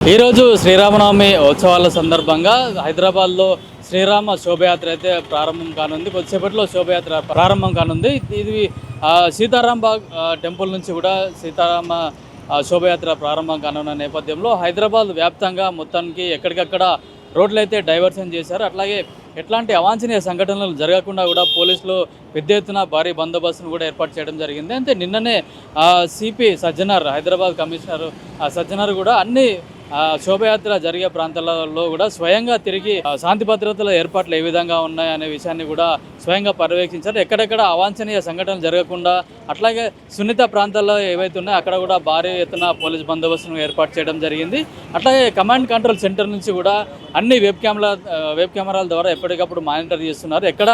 ఈరోజు శ్రీరామనవమి ఉత్సవాల సందర్భంగా హైదరాబాద్లో శ్రీరామ శోభయాత్ర అయితే ప్రారంభం కానుంది. కొద్దిసేపట్లో శోభయాత్ర ప్రారంభం కానుంది. ఇది సీతారాం బాగ్ టెంపుల్ నుంచి కూడా సీతారామ శోభయాత్ర ప్రారంభం కానున్న నేపథ్యంలో హైదరాబాద్ వ్యాప్తంగా మొత్తానికి ఎక్కడికక్కడ రోడ్లు అయితే డైవర్షన్ చేశారు. అట్లాగే ఎట్లాంటి అవాంఛనీయ సంఘటనలు జరగకుండా కూడా పోలీసులు పెద్ద ఎత్తున భారీ బందోబస్తును కూడా ఏర్పాటు చేయడం జరిగింది. అంటే నిన్ననే సిపి సజ్జనార్, హైదరాబాద్ కమిషనర్ సజ్జనార్ కూడా అన్ని శోభయాత్ర జరిగే ప్రాంతాలలో కూడా స్వయంగా తిరిగి శాంతి భద్రతల ఏర్పాట్లు ఏ విధంగా ఉన్నాయనే విషయాన్ని కూడా స్వయంగా పర్యవేక్షించారు. ఎక్కడెక్కడ అవాంఛనీయ సంఘటనలు జరగకుండా అట్లాగే సున్నిత ప్రాంతాల్లో ఏవైతే ఉన్నాయో అక్కడ కూడా భారీ ఎత్తున పోలీస్ బందోబస్తును ఏర్పాటు చేయడం జరిగింది. అట్లాగే కమాండ్ కంట్రోల్ సెంటర్ నుంచి కూడా అన్ని వెబ్ కెమెరాల ద్వారా ఎప్పటికప్పుడు మానిటర్ చేస్తున్నారు. ఎక్కడ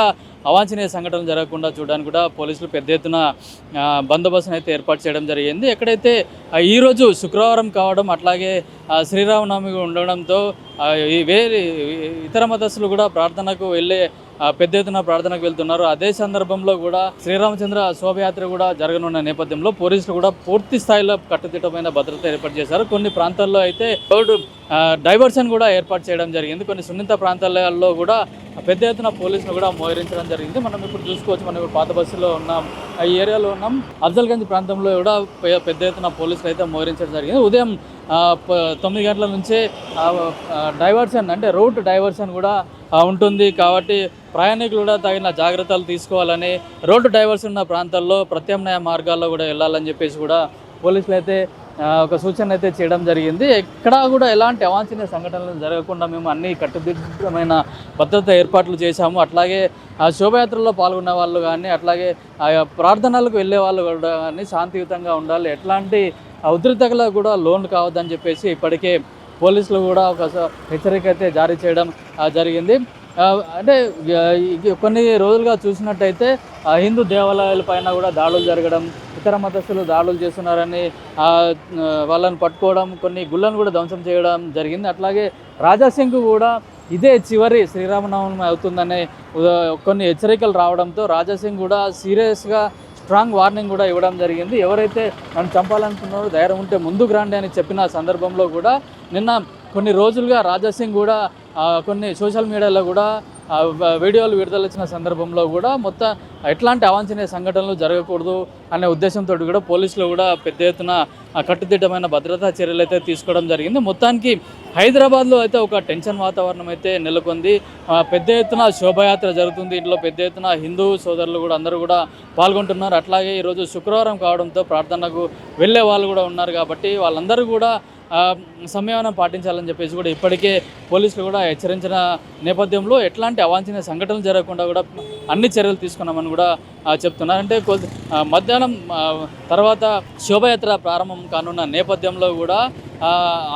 అవాంఛనీయ సంఘటనలు జరగకుండా చూడడానికి కూడా పోలీసులు పెద్ద ఎత్తున బందోబస్తును అయితే ఏర్పాటు చేయడం జరిగింది. ఎక్కడైతే ఈరోజు శుక్రవారం కావడం అట్లాగే శ్రీరామనవమి ఉండడంతో వేరే ఇతర మతస్థులు కూడా ప్రార్థనకు వెళ్ళే పెద్ద ఎత్తున ప్రార్థనకు వెళ్తున్నారు. అదే సందర్భంలో కూడా శ్రీరామచంద్ర శోభయాత్ర కూడా జరగనున్న నేపథ్యంలో పోలీసులు కూడా పూర్తి స్థాయిలో కట్టుదిట్టమైన భద్రత ఏర్పాటు చేశారు. కొన్ని ప్రాంతాల్లో అయితే రోడ్డు డైవర్షన్ కూడా ఏర్పాటు చేయడం జరిగింది. కొన్ని సున్నిత ప్రాంతాలలో కూడా పెద్ద ఎత్తున పోలీసులు కూడా మోహరించడం జరిగింది. మనం ఇప్పుడు చూసుకోవచ్చు, మనం ఇప్పుడు పాత బస్సులో ఉన్నాం, ఈ ఏరియాలో ఉన్నాం. అఫ్జల్గంజ్ ప్రాంతంలో కూడా పెద్ద ఎత్తున పోలీసులు అయితే మోహరించడం జరిగింది. ఉదయం 9 గంటల నుంచే డైవర్షన్ అంటే రూట్ డైవర్షన్ కూడా ఉంటుంది. కాబట్టి ప్రయాణికులు కూడా తగిన జాగ్రత్తలు తీసుకోవాలని, రోడ్డు డైవర్షన్ ఉన్న ప్రాంతాల్లో ప్రత్యామ్నాయ మార్గాల్లో కూడా వెళ్ళాలని చెప్పేసి కూడా పోలీసులు అయితే ఒక సూచన అయితే చేయడం జరిగింది. ఎక్కడా కూడా ఎలాంటి అవాంఛనీయ సంఘటనలు జరగకుండా మేము అన్ని కట్టుదిట్టమైన భద్రత ఏర్పాట్లు చేశాము. అట్లాగే ఆ శోభయాత్రలో పాల్గొన్న వాళ్ళు కానీ అట్లాగే ప్రార్థనలకు వెళ్ళే వాళ్ళు కూడా కానీ శాంతియుతంగా ఉండాలి, ఎట్లాంటి ఉద్రిక్తతలకు కూడా లోన్ కావద్దని చెప్పేసి ఇప్పటికే పోలీసులు కూడా ఒక హెచ్చరిక అయితే జారీ చేయడం జరిగింది. అంటే కొన్ని రోజులుగా చూసినట్టయితే హిందూ దేవాలయాలపైన కూడా దాడులు జరగడం, ఇతర మతస్థులు దాడులు చేస్తున్నారని వాళ్ళని పట్టుకోవడం, కొన్ని గుళ్ళను కూడా ధ్వంసం చేయడం జరిగింది. అట్లాగే రాజాసింగ్ కూడా ఇదే చివరి శ్రీరామనవమి అవుతుందనే కొన్ని హెచ్చరికలు రావడంతో రాజాసింగ్ కూడా సీరియస్గా స్ట్రాంగ్ వార్నింగ్ కూడా ఇవ్వడం జరిగింది. ఎవరైతే నన్ను చంపాలనుకున్నారో ధైర్యం ఉంటే ముందుకు రండి అని చెప్పిన సందర్భంలో కూడా నిన్న కొన్ని రోజులుగా రాజాసింగ్ కూడా కొన్ని సోషల్ మీడియాలో కూడా వీడియోలు విడుదలచ్చిన సందర్భంలో కూడా మొత్తం ఎట్లాంటి అవాంఛనీయ సంఘటనలు జరగకూడదు అనే ఉద్దేశంతో కూడా పోలీసులు కూడా పెద్ద ఎత్తున కట్టుదిట్టమైన భద్రతా చర్యలు అయితే తీసుకోవడం జరిగింది. మొత్తానికి హైదరాబాద్లో అయితే ఒక టెన్షన్ వాతావరణం అయితే నెలకొంది. పెద్ద ఎత్తున శోభయాత్ర జరుగుతుంది. ఇంట్లో పెద్ద ఎత్తున హిందూ సోదరులు కూడా అందరూ కూడా పాల్గొంటున్నారు. అట్లాగే ఈరోజు శుక్రవారం కావడంతో ప్రార్థనకు వెళ్ళే వాళ్ళు కూడా ఉన్నారు. కాబట్టి వాళ్ళందరూ కూడా సంయమనం పాటించాలని చెప్పేసి కూడా ఇప్పటికే పోలీసులు కూడా హెచ్చరించిన నేపథ్యంలో ఎట్లాంటి అవాంఛనీయ సంఘటనలు జరగకుండా కూడా అన్ని చర్యలు తీసుకున్నామని కూడా చెప్తున్నారు. అంటే మధ్యాహ్నం తర్వాత శోభయాత్ర ప్రారంభం కానున్న నేపథ్యంలో కూడా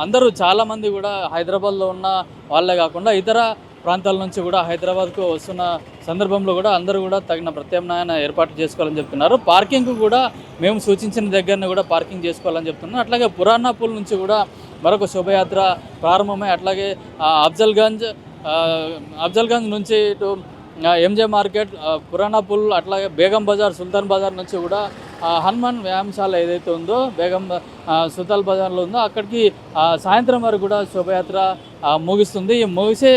అందరూ చాలామంది కూడా హైదరాబాద్లో ఉన్న వాళ్ళే కాకుండా ఇతర ప్రాంతాల నుంచి కూడా హైదరాబాద్కు వస్తున్న సందర్భంలో కూడా అందరూ కూడా తగిన ప్రత్యామ్నాయాన్ని ఏర్పాటు చేసుకోవాలని చెప్తున్నారు. పార్కింగ్ కూడా మేము సూచించిన దగ్గరనే కూడా పార్కింగ్ చేసుకోవాలని చెప్తున్నారు. అట్లాగే పురాణాపూల్ నుంచి కూడా మరొక శోభయాత్ర ప్రారంభమై అట్లాగే అఫ్జల్గంజ్ నుంచి ఇటు ఎంజే మార్కెట్, పురాణాపూల్ అట్లాగే బేగం బజార్, సుల్తాన్ బజార్ నుంచి కూడా హనుమాన్ వ్యాయామశాల ఏదైతే ఉందో బేగం సుల్తాన్ బజార్లో ఉందో అక్కడికి సాయంత్రం వరకు కూడా శోభయాత్ర ముగిస్తుంది. ఈ ముగిసే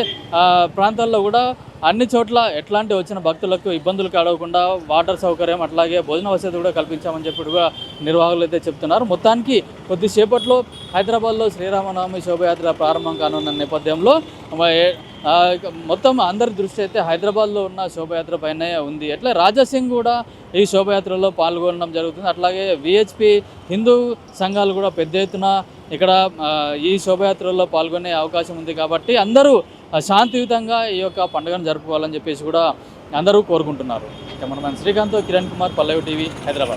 ప్రాంతాల్లో కూడా అన్ని చోట్ల ఎట్లాంటి వచ్చిన భక్తులకు ఇబ్బందులు కలగకుండా వాటర్ సౌకర్యం అట్లాగే భోజన వసతి కూడా కల్పించామని చెప్పి కూడా నిర్వాహకులు అయితే చెప్తున్నారు. మొత్తానికి కొద్దిసేపట్లో హైదరాబాద్లో శ్రీరామనవమి శోభయాత్ర ప్రారంభం కానున్న నేపథ్యంలో మొత్తం అందరి దృష్టి అయితే హైదరాబాద్లో ఉన్న శోభయాత్ర పైనే ఉంది. అట్లా రాజాసింగ్ కూడా ఈ శోభయాత్రలో పాల్గొనడం జరుగుతుంది. అట్లాగే విహెచ్పి హిందూ సంఘాలు కూడా పెద్ద ఎత్తున ఇక్కడ ఈ శోభయాత్రలో పాల్గొనే అవకాశం ఉంది. కాబట్టి అందరూ శాంతియుతంగా ఈ యొక్క పండుగను జరుపుకోవాలని చెప్పేసి కూడా అందరూ కోరుకుంటున్నారు. కెమెరామెన్ శ్రీకాంత్, కిరణ్ కుమార్, పల్లవి టీవీ, హైదరాబాద్.